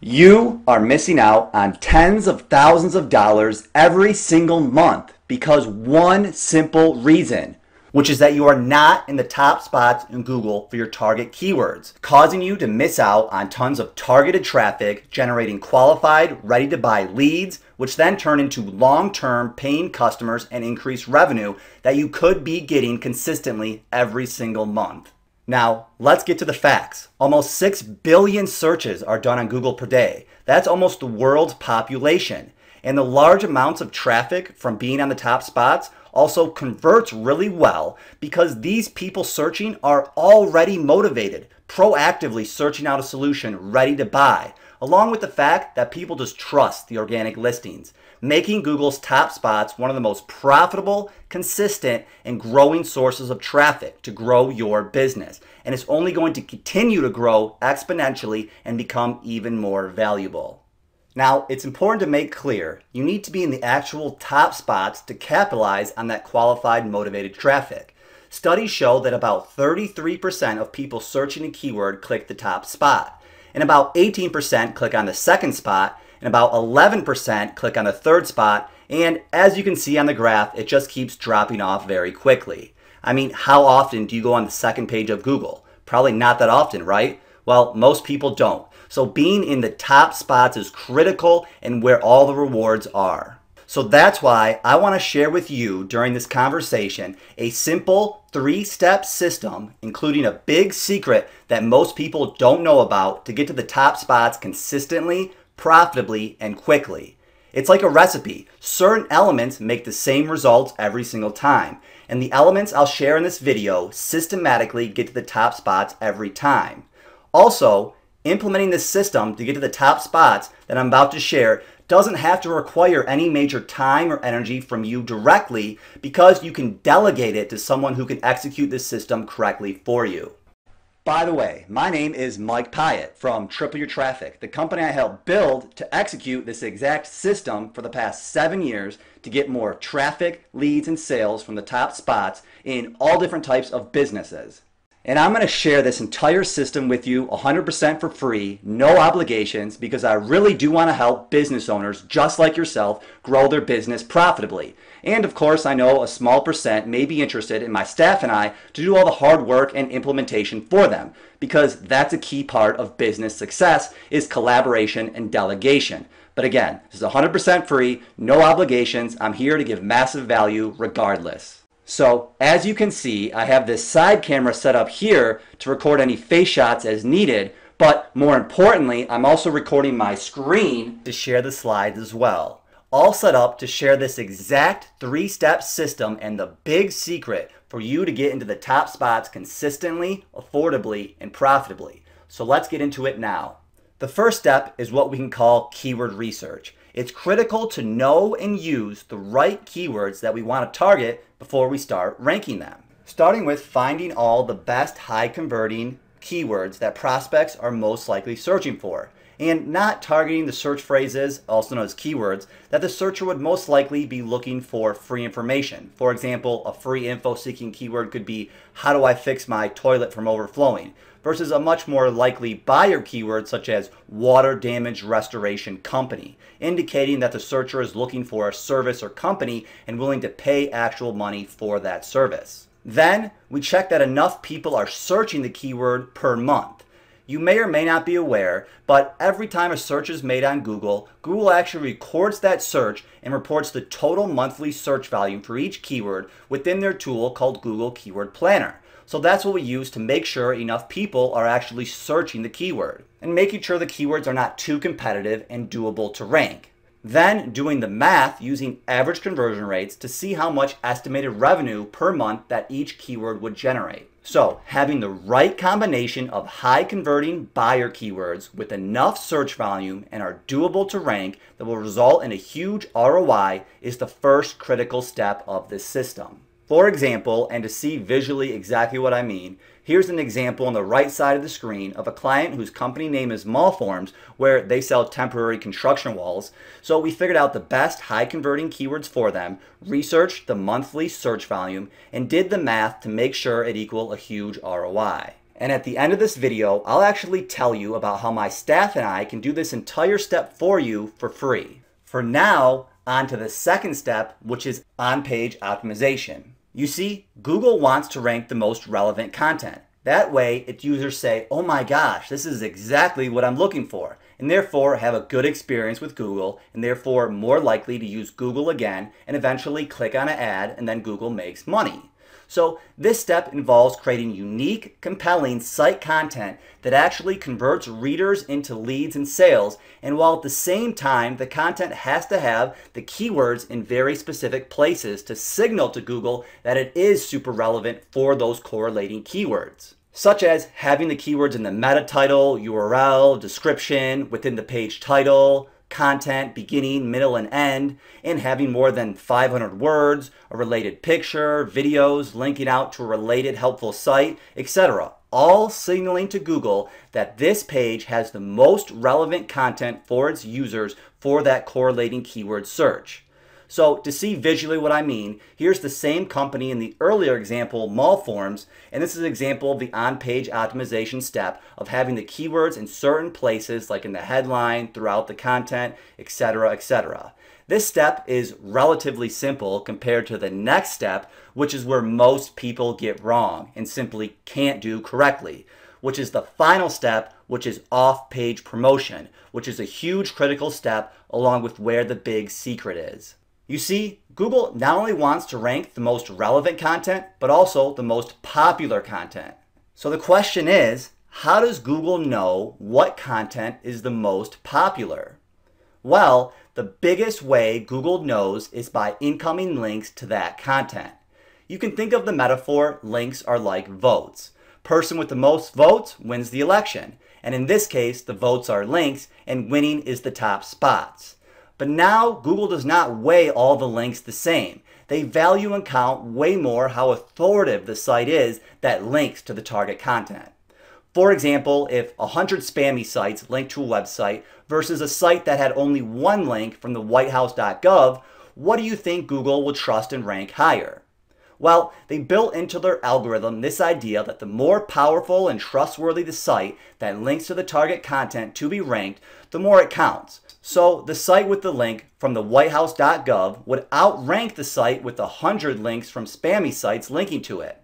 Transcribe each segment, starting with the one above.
You are missing out on tens of thousands of dollars every single month because one simple reason, which is that you are not in the top spots in Google for your target keywords, causing you to miss out on tons of targeted traffic, generating qualified, ready-to-buy leads, which then turn into long-term paying customers and increased revenue that you could be getting consistently every single month. Now, let's get to the facts. Almost 6 billion searches are done on Google per day. That's almost the world's population. And the large amounts of traffic from being on the top spots also converts really well because these people searching are already motivated, proactively searching out a solution ready to buy, along with the fact that people just trust the organic listings, making Google's top spots one of the most profitable, consistent, and growing sources of traffic to grow your business. And it's only going to continue to grow exponentially and become even more valuable. Now, it's important to make clear, you need to be in the actual top spots to capitalize on that qualified, motivated traffic. Studies show that about 33% of people searching a keyword click the top spot, and about 18% click on the second spot, and about 11% click on the third spot, and as you can see on the graph, it just keeps dropping off very quickly. I mean, how often do you go on the second page of Google? Probably not that often, right? Well, most people don't. So being in the top spots is critical and where all the rewards are. So that's why I want to share with you during this conversation a simple 3-step system, including a big secret that most people don't know about to get to the top spots consistently, profitably, and quickly. It's like a recipe. Certain elements make the same results every single time. And the elements I'll share in this video systematically get to the top spots every time. Also, implementing this system to get to the top spots that I'm about to share doesn't have to require any major time or energy from you directly because you can delegate it to someone who can execute this system correctly for you. By the way, my name is Mike Piet from Triple Your Traffic, the company I helped build to execute this exact system for the past 7 years to get more traffic, leads, and sales from the top spots in all different types of businesses. And I'm going to share this entire system with you 100% for free, no obligations, because I really do want to help business owners just like yourself grow their business profitably. And of course, I know a small percent may be interested in my staff and I to do all the hard work and implementation for them, because that's a key part of business success is collaboration and delegation. But again, this is 100% free, no obligations. I'm here to give massive value regardless. So as you can see, I have this side camera set up here to record any face shots as needed, but more importantly, I'm also recording my screen to share the slides as well. All set up to share this exact 3-step system and the big secret for you to get into the top spots consistently, affordably, and profitably. So let's get into it now. The first step is what we can call keyword research. It's critical to know and use the right keywords that we want to target before we start ranking them. Starting with finding all the best high converting keywords that prospects are most likely searching for, and not targeting the search phrases, also known as keywords, that the searcher would most likely be looking for free information. For example, a free info seeking keyword could be, how do I fix my toilet from overflowing? Versus a much more likely buyer keyword such as water damage restoration company, indicating that the searcher is looking for a service or company and willing to pay actual money for that service. Then we check that enough people are searching the keyword per month. You may or may not be aware, but every time a search is made on Google, Google actually records that search and reports the total monthly search volume for each keyword within their tool called Google Keyword Planner. So that's what we use to make sure enough people are actually searching the keyword and making sure the keywords are not too competitive and doable to rank. Then doing the math using average conversion rates to see how much estimated revenue per month that each keyword would generate. So having the right combination of high converting buyer keywords with enough search volume and are doable to rank that will result in a huge ROI is the first critical step of this system. For example, and to see visually exactly what I mean, here's an example on the right side of the screen of a client whose company name is Mallforms, where they sell temporary construction walls. So we figured out the best high converting keywords for them, researched the monthly search volume, and did the math to make sure it equaled a huge ROI. And at the end of this video, I'll actually tell you about how my staff and I can do this entire step for you for free. For now, on to the second step, which is on-page optimization. You see, Google wants to rank the most relevant content. That way, its users say, oh my gosh, this is exactly what I'm looking for, and therefore have a good experience with Google, and therefore more likely to use Google again, and eventually click on an ad, and then Google makes money. So this step involves creating unique, compelling site content that actually converts readers into leads and sales, and while at the same time the content has to have the keywords in very specific places to signal to Google that it is super relevant for those correlating keywords. Such as having the keywords in the meta title, URL, description, within the page title, content, beginning, middle, and end, and having more than 500 words, a related picture, videos, linking out to a related helpful site, etc. All signaling to Google that this page has the most relevant content for its users for that correlating keyword search. So to see visually what I mean, here's the same company in the earlier example, mall forms, and this is an example of the on-page optimization step of having the keywords in certain places like in the headline, throughout the content, etc., etc. This step is relatively simple compared to the next step, which is where most people get wrong and simply can't do correctly, which is the final step, which is off-page promotion, which is a huge critical step along with where the big secret is. You see, Google not only wants to rank the most relevant content, but also the most popular content. So the question is, how does Google know what content is the most popular? Well, the biggest way Google knows is by incoming links to that content. You can think of the metaphor, links are like votes. Person with the most votes wins the election. And in this case, the votes are links and winning is the top spots. But now Google does not weigh all the links the same. They value and count way more how authoritative the site is that links to the target content. For example, if 100 spammy sites link to a website versus a site that had only one link from the whitehouse.gov, what do you think Google will trust and rank higher? Well, they built into their algorithm this idea that the more powerful and trustworthy the site that links to the target content to be ranked, the more it counts. So the site with the link from the whitehouse.gov would outrank the site with 100 links from spammy sites linking to it.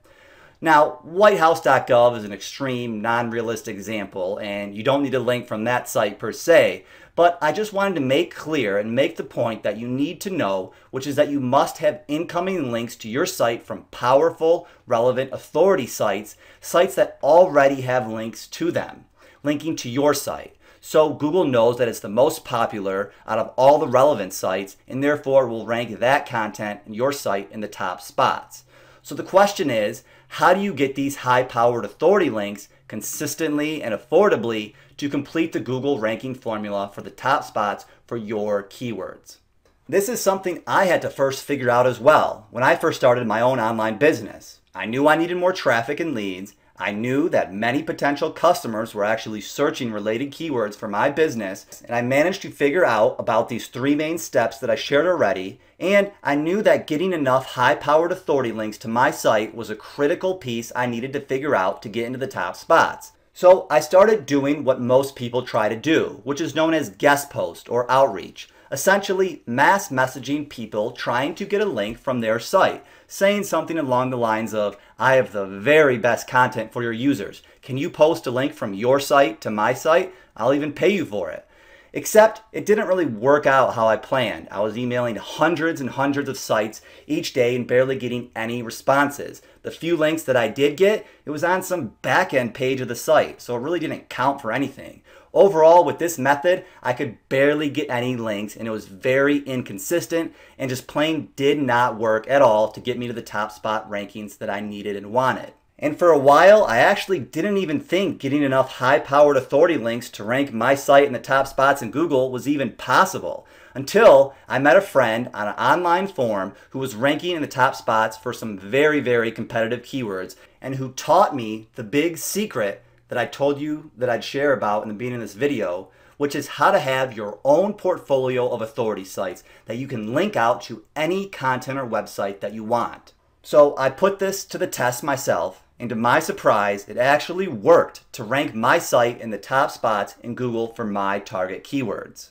Now, whitehouse.gov is an extreme, non-realistic example, and you don't need a link from that site per se, but I just wanted to make clear and make the point that you need to know, which is that you must have incoming links to your site from powerful, relevant authority sites, sites that already have links to them, linking to your site. So Google knows that it's the most popular out of all the relevant sites and therefore will rank that content in your site in the top spots. So the question is, how do you get these high-powered authority links consistently and affordably to complete the Google ranking formula for the top spots for your keywords? This is something I had to first figure out as well when I first started my own online business. I knew I needed more traffic and leads. I knew that many potential customers were actually searching related keywords for my business, and I managed to figure out about these three main steps that I shared already, and I knew that getting enough high-powered authority links to my site was a critical piece I needed to figure out to get into the top spots. So I started doing what most people try to do, which is known as guest post or outreach. Essentially, mass messaging people trying to get a link from their site, saying something along the lines of, I have the very best content for your users. Can you post a link from your site to my site? I'll even pay you for it. Except it didn't really work out how I planned. I was emailing hundreds and hundreds of sites each day and barely getting any responses. The few links that I did get, it was on some back-end page of the site, so it really didn't count for anything. Overall, with this method, I could barely get any links and it was very inconsistent and just plain did not work at all to get me to the top spot rankings that I needed and wanted. And for a while, I actually didn't even think getting enough high-powered authority links to rank my site in the top spots in Google was even possible, until I met a friend on an online forum who was ranking in the top spots for some very, very competitive keywords and who taught me the big secret that I told you that I'd share about in the beginning of this video, which is how to have your own portfolio of authority sites that you can link out to any content or website that you want. So I put this to the test myself, And to my surprise, it actually worked to rank my site in the top spots in Google for my target keywords.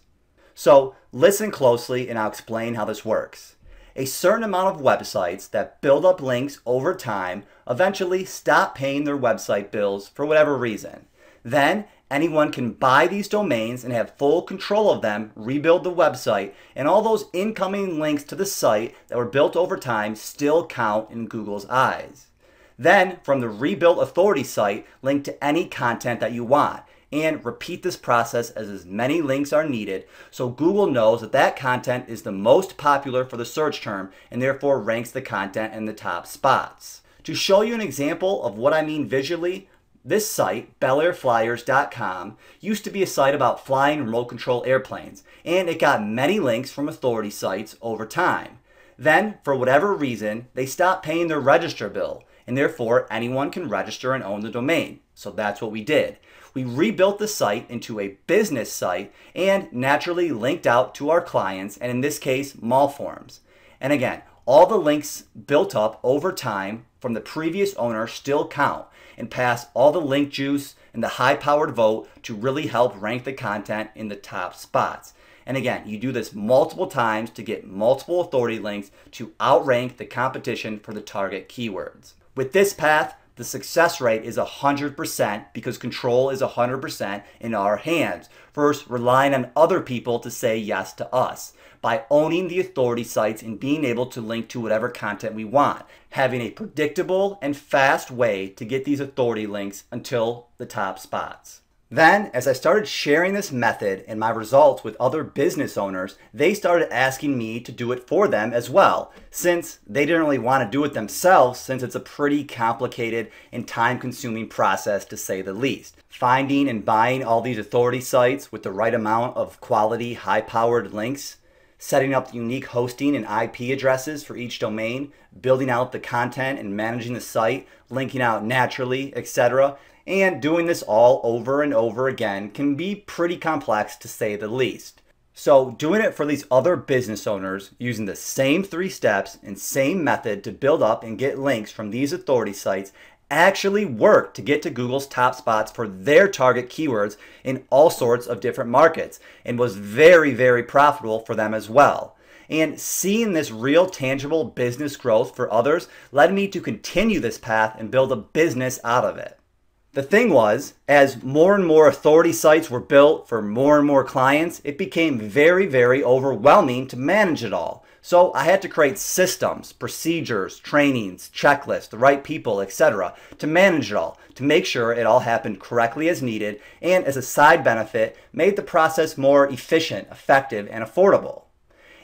So listen closely and I'll explain how this works. A certain amount of websites that build up links over time eventually stop paying their website bills for whatever reason. Then anyone can buy these domains and have full control of them, rebuild the website, and all those incoming links to the site that were built over time still count in Google's eyes. Then, from the rebuilt authority site, link to any content that you want, and repeat this process as many links are needed so Google knows that that content is the most popular for the search term and therefore ranks the content in the top spots. To show you an example of what I mean visually, this site, BelAirFlyers.com, used to be a site about flying remote control airplanes, and it got many links from authority sites over time. Then, for whatever reason, they stopped paying their register bill, and therefore anyone can register and own the domain. So that's what we did. We rebuilt the site into a business site and naturally linked out to our clients, and in this case, mall forms. And again, all the links built up over time from the previous owner still count and pass all the link juice and the high-powered vote to really help rank the content in the top spots. And again, you do this multiple times to get multiple authority links to outrank the competition for the target keywords. With this path, the success rate is 100% because control is 100% in our hands. First, relying on other people to say yes to us by owning the authority sites and being able to link to whatever content we want, having a predictable and fast way to get these authority links until the top spots. Then, as I started sharing this method and my results with other business owners, they started asking me to do it for them as well, since they didn't really want to do it themselves, since it's a pretty complicated and time-consuming process to say the least. Finding and buying all these authority sites with the right amount of quality, high-powered links, setting up the unique hosting and IP addresses for each domain, building out the content and managing the site, linking out naturally, etc., and doing this all over and over again can be pretty complex to say the least. So doing it for these other business owners using the same 3 steps and same method to build up and get links from these authority sites actually worked to get to Google's top spots for their target keywords in all sorts of different markets and was very, very profitable for them as well. And seeing this real tangible business growth for others led me to continue this path and build a business out of it. The thing was, as more and more authority sites were built for more and more clients, it became very, very overwhelming to manage it all. So I had to create systems, procedures, trainings, checklists, the right people, etc. to manage it all, to make sure it all happened correctly as needed, and as a side benefit, made the process more efficient, effective, and affordable.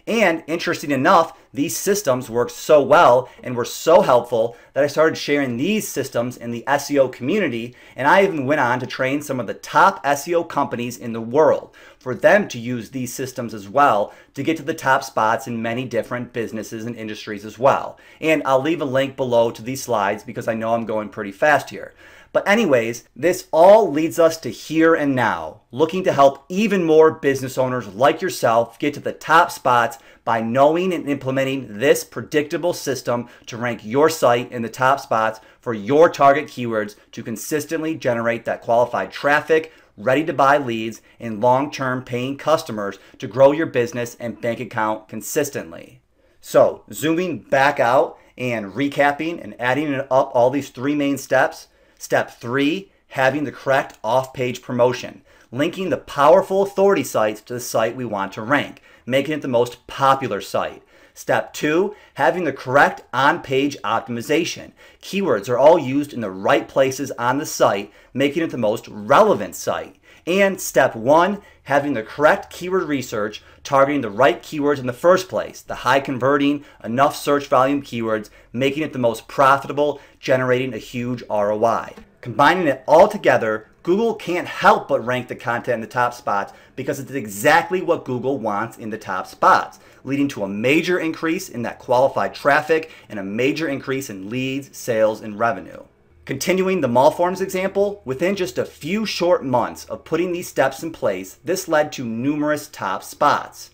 And interesting enough, these systems worked so well and were so helpful that I started sharing these systems in the SEO community, and I even went on to train some of the top SEO companies in the world for them to use these systems as well to get to the top spots in many different businesses and industries as well. And I'll leave a link below to these slides because I know I'm going pretty fast here. But anyways, this all leads us to here and now, looking to help even more business owners like yourself get to the top spots by knowing and implementing this predictable system to rank your site in the top spots for your target keywords to consistently generate that qualified traffic, ready to buy leads, and long-term paying customers to grow your business and bank account consistently. So, zooming back out and recapping and adding up all these 3 main steps. Step 3, having the correct off-page promotion, linking the powerful authority sites to the site we want to rank, making it the most popular site. Step 2, having the correct on-page optimization. Keywords are all used in the right places on the site, making it the most relevant site. And step 1, having the correct keyword research, targeting the right keywords in the first place, the high converting, enough search volume keywords, making it the most profitable, generating a huge ROI. Combining it all together, Google can't help but rank the content in the top spots because it's exactly what Google wants in the top spots, leading to a major increase in that qualified traffic and a major increase in leads, sales, and revenue. Continuing the mall forms example, within just a few short months of putting these steps in place, this led to numerous top spots.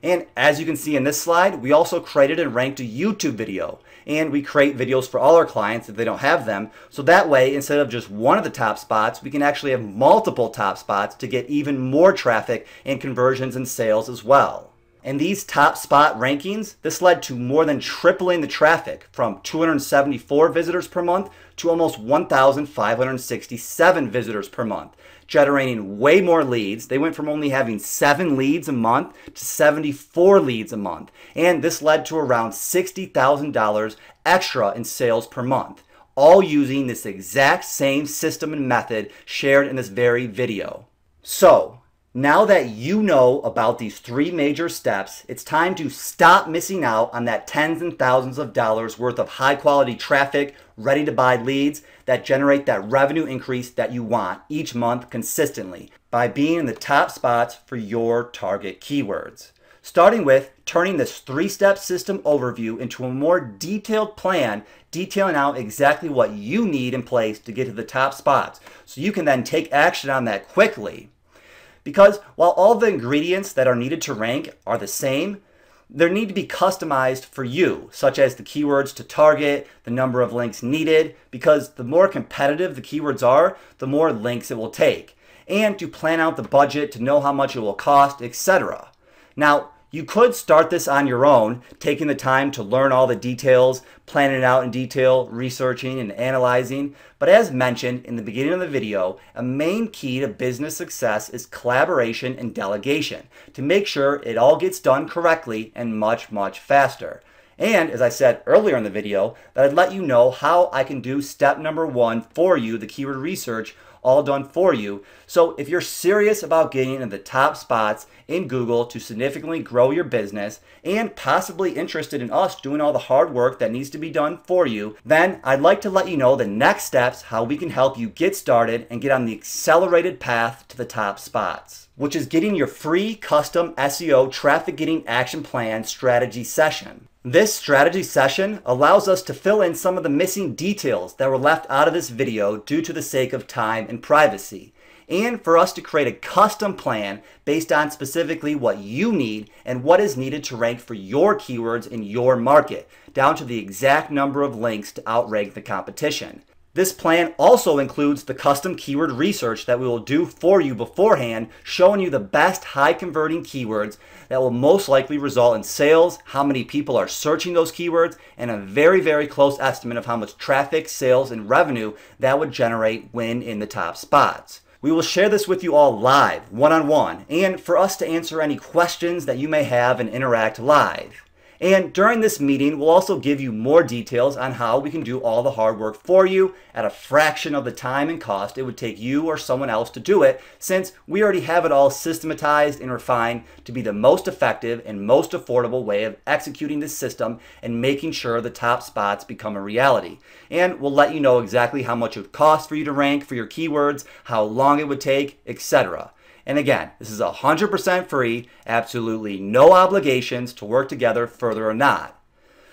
And as you can see in this slide, we also created and ranked a YouTube video. And we create videos for all our clients if they don't have them. So that way, instead of just one of the top spots, we can actually have multiple top spots to get even more traffic and conversions and sales as well. And these top spot rankings, this led to more than tripling the traffic from 274 visitors per month to almost 1,567 visitors per month, generating way more leads. They went from only having 7 leads a month to 74 leads a month. And this led to around $60,000 extra in sales per month, all using this exact same system and method shared in this very video. So, now that you know about these 3 major steps, it's time to stop missing out on that tens and thousands of dollars worth of high quality traffic, ready to buy leads that generate that revenue increase that you want each month consistently by being in the top spots for your target keywords. Starting with turning this 3-step system overview into a more detailed plan, detailing out exactly what you need in place to get to the top spots so you can then take action on that quickly. Because while all the ingredients that are needed to rank are the same, they need to be customized for you, such as the keywords to target, the number of links needed, because the more competitive the keywords are, the more links it will take, and to plan out the budget to know how much it will cost, etc. Now, you could start this on your own, taking the time to learn all the details, planning it out in detail, researching and analyzing. But as mentioned in the beginning of the video, a main key to business success is collaboration and delegation to make sure it all gets done correctly and much, much faster. And as I said earlier in the video, that I'd let you know how I can do step number 1 for you, the keyword research, all done for you. So if you're serious about getting in the top spots in Google to significantly grow your business and possibly interested in us doing all the hard work that needs to be done for you, then I'd like to let you know the next steps, how we can help you get started and get on the accelerated path to the top spots, which is getting your free custom SEO Traffic-Getting Action Plan strategy session. This strategy session allows us to fill in some of the missing details that were left out of this video due to the sake of time and privacy, and for us to create a custom plan based on specifically what you need and what is needed to rank for your keywords in your market, down to the exact number of links to outrank the competition. This plan also includes the custom keyword research that we will do for you beforehand, showing you the best high converting keywords that will most likely result in sales, how many people are searching those keywords, and a very, very close estimate of how much traffic, sales, and revenue that would generate when in the top spots. We will share this with you all live, one-on-one, and for us to answer any questions that you may have and interact live. And during this meeting, we'll also give you more details on how we can do all the hard work for you at a fraction of the time and cost it would take you or someone else to do it, since we already have it all systematized and refined to be the most effective and most affordable way of executing this system and making sure the top spots become a reality. And we'll let you know exactly how much it would cost for you to rank for your keywords, how long it would take, etc. And again, this is 100% free, absolutely no obligations to work together further or not.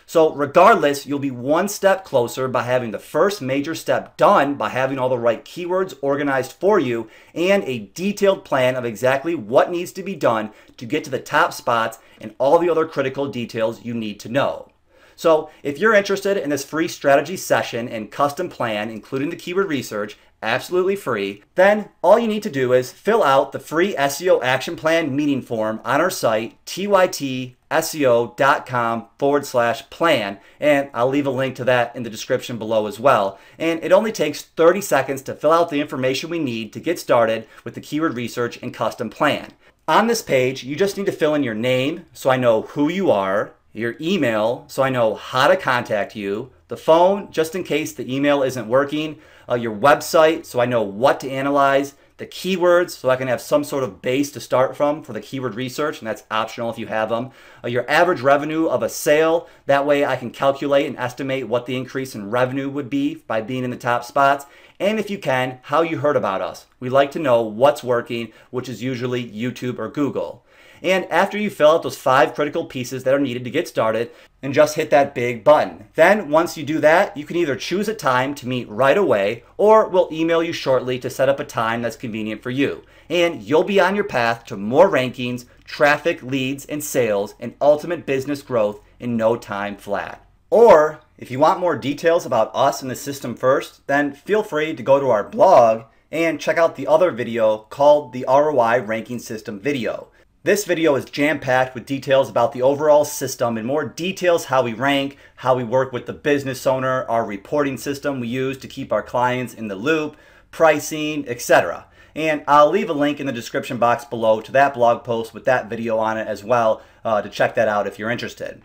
So regardless, you'll be one step closer by having the first major step done by having all the right keywords organized for you and a detailed plan of exactly what needs to be done to get to the top spots and all the other critical details you need to know. So if you're interested in this free strategy session and custom plan, including the keyword research, absolutely free, then all you need to do is fill out the free SEO Action Plan meeting form on our site, tytseo.com/plan, and I'll leave a link to that in the description below as well. And it only takes 30 seconds to fill out the information we need to get started with the keyword research and custom plan. On this page, you just need to fill in your name, so I know who you are, your email, so I know how to contact you, the phone, just in case the email isn't working, your website, so I know what to analyze, the keywords, so I can have some sort of base to start from for the keyword research, and that's optional if you have them, your average revenue of a sale, that way I can calculate and estimate what the increase in revenue would be by being in the top spots, and if you can, how you heard about us. We like to know what's working, which is usually YouTube or Google. And after you fill out those 5 critical pieces that are needed to get started, and just hit that big button. Then once you do that, you can either choose a time to meet right away, or we'll email you shortly to set up a time that's convenient for you. and you'll be on your path to more rankings, traffic, leads, and sales, and ultimate business growth in no time flat. Or if you want more details about us and the system first, then feel free to go to our blog and check out the other video called the ROI Ranking System video. This video is jam-packed with details about the overall system and more details how we rank, how we work with the business owner, our reporting system we use to keep our clients in the loop, pricing, etc. And I'll leave a link in the description box below to that blog post with that video on it as well to check that out if you're interested.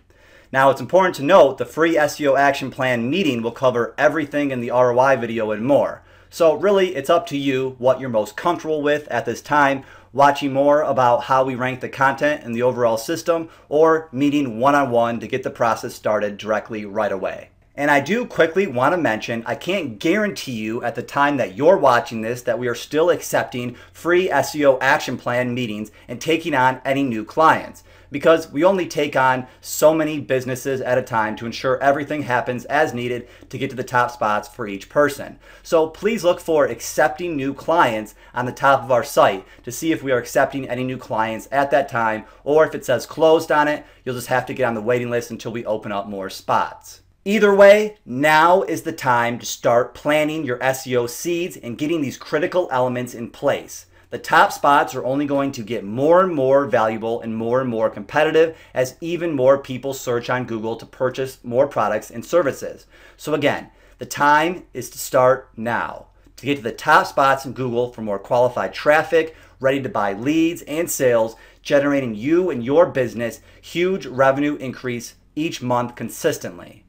Now, it's important to note the free SEO Action Plan meeting will cover everything in the ROI video and more. So really, it's up to you what you're most comfortable with at this time, watching more about how we rank the content in the overall system, or meeting one-on-one to get the process started directly right away. And I do quickly want to mention, I can't guarantee you at the time that you're watching this that we are still accepting free SEO Action Plan meetings and taking on any new clients, because we only take on so many businesses at a time to ensure everything happens as needed to get to the top spots for each person. So please look for accepting new clients on the top of our site to see if we are accepting any new clients at that time, or if it says closed on it, you'll just have to get on the waiting list until we open up more spots. Either way, now is the time to start planning your SEO seeds and getting these critical elements in place. The top spots are only going to get more and more valuable and more competitive as even more people search on Google to purchase more products and services. So again, the time is to start now to get to the top spots in Google for more qualified traffic, ready to buy leads and sales, generating you and your business huge revenue increase each month consistently.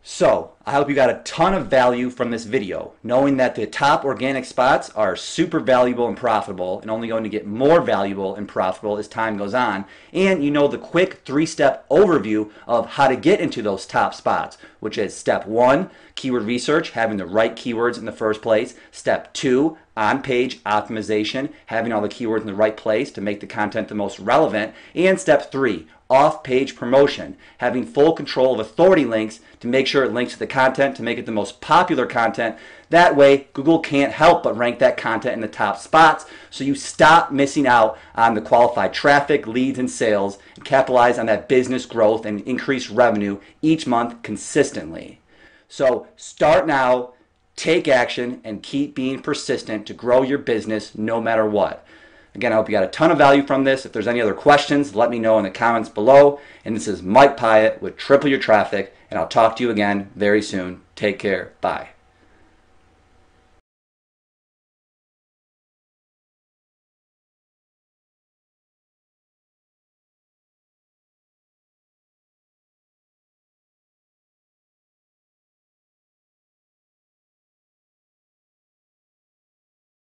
So, I hope you got a ton of value from this video, knowing that the top organic spots are super valuable and profitable and only going to get more valuable and profitable as time goes on, and you know the quick 3-step overview of how to get into those top spots, which is step 1, keyword research, having the right keywords in the first place, step 2, on-page optimization, having all the keywords in the right place to make the content the most relevant, and step 3, off-page promotion, having full control of authority links to make sure it links to the content to make it the most popular content. That way, Google can't help but rank that content in the top spots, so you stop missing out on the qualified traffic, leads, and sales, and capitalize on that business growth and increase revenue each month consistently. So start now, take action, and keep being persistent to grow your business no matter what. Again, I hope you got a ton of value from this. If there's any other questions, let me know in the comments below. And this is Mike Piet with Triple Your Traffic, and I'll talk to you again very soon. Take care. Bye.